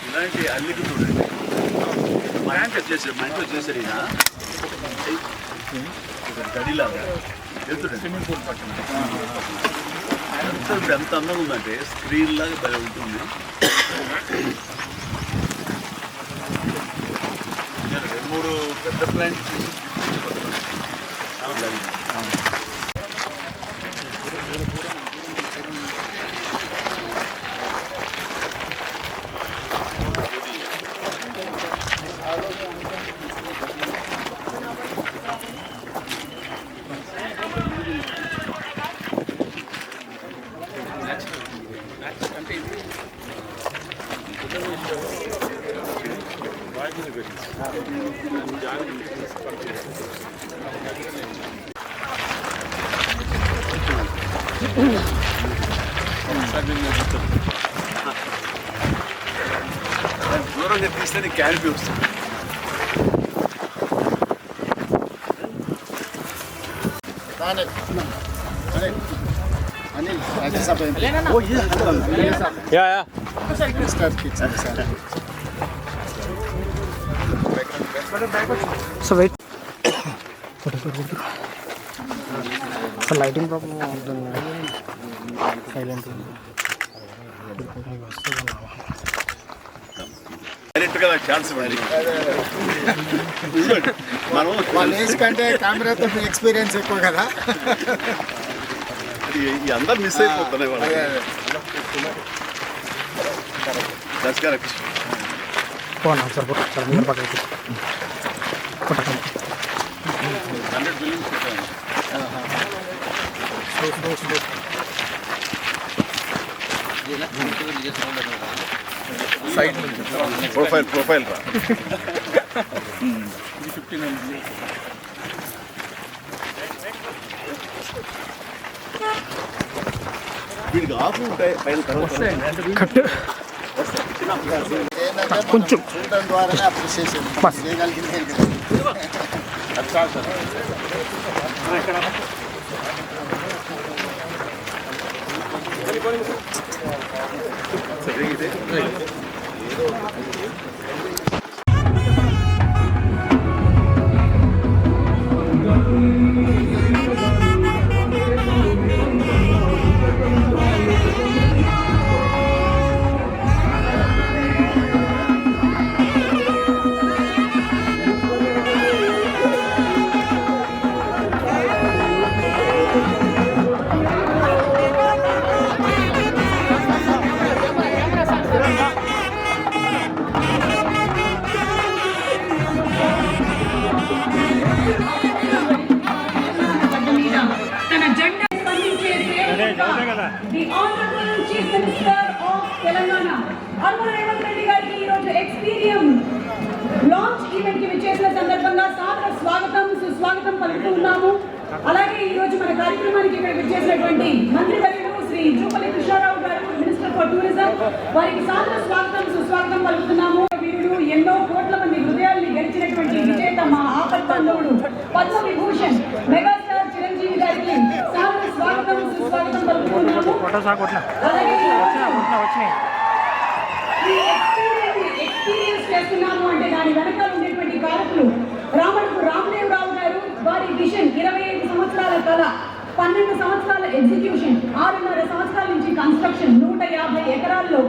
ఇలాంటి అల్లికి చూడండి మా ఇంట్లో చేశారు ఈయన గడిలాగా వెళ్తుండండి ఇప్పుడు ఎంత అందంగా ఉందంటే స్క్రీన్ లాగా భలే ఉంటుంది. 2-3 పెద్ద ప్లాంట్ దూరంగా తీస్తే క్యారిపీ వస్తుంది. So weight so lighting problem ఉంటుంది. సైలెంట్ డైరెక్ట్గా నాకు ఛాన్స్ ఇవ్వండి. మనం వాళ్ళ ఏజ్ కంటే కెమెరాతో ఎక్స్పీరియన్స్ ఎక్కువ కదా, ఈ అందరు మిస్ అయిపోతున్నాయి వాళ్ళు. పోనా సార్ మీరు పక్కకి 100 ఫిలిమ్స్ సైడ్ ప్రొఫైల్ రా. వీడికి ఆఫ్ ఉంటాయి పైన కొంచెం చూడడం ద్వారానే అప్రిషియేషన్ చేయగలిగింది. The Honorable Chief Minister of Telangana, Arun Revanth Reddy గారికి ఈ రోజు ఎక్స్పీరియం లాంచ్ ఈవెంట్ కి విచ్చేసిన సందర్భంగా సాదర స్వాగతం సుస్వాగతం పలుకుతున్నాము. అలాగే ఈ రోజు మన కార్యక్రమానికి ఇక్కడ విచ్చేసినటువంటి మంత్రివర్యులు శ్రీ జూపల్లి కృష్ణారావు గారు, మినిస్టర్ ఫర్ టూరిజం, వారికి సాదర స్వాగతం సుస్వాగతం పలుకుతున్నాము. వీరుడు ఎన్నో కోట్ల మంది హృదయాల్ని గెలిచినటువంటి విజేత మా ఆపత్ బాంధవుడు పద్మ విభూషణ్ మెగాస్టార్ చిరంజీవి గారికి సాదర స్వాగతం సుస్వాగతం పలుకుతున్నాము. ఎక్స్పీరియన్స్ చేస్తున్నాము అంటే దాని వెనకాల ఉండేటువంటి కారకులు రామదేవరావు గారు, వారి విజన్ 25 సంవత్సరాల కళ, 12 సంవత్సరాల ఎగ్జిక్యూషన్, 6.5 సంవత్సరాల నుంచి కన్స్ట్రక్షన్, 150 ఎకరాల్లో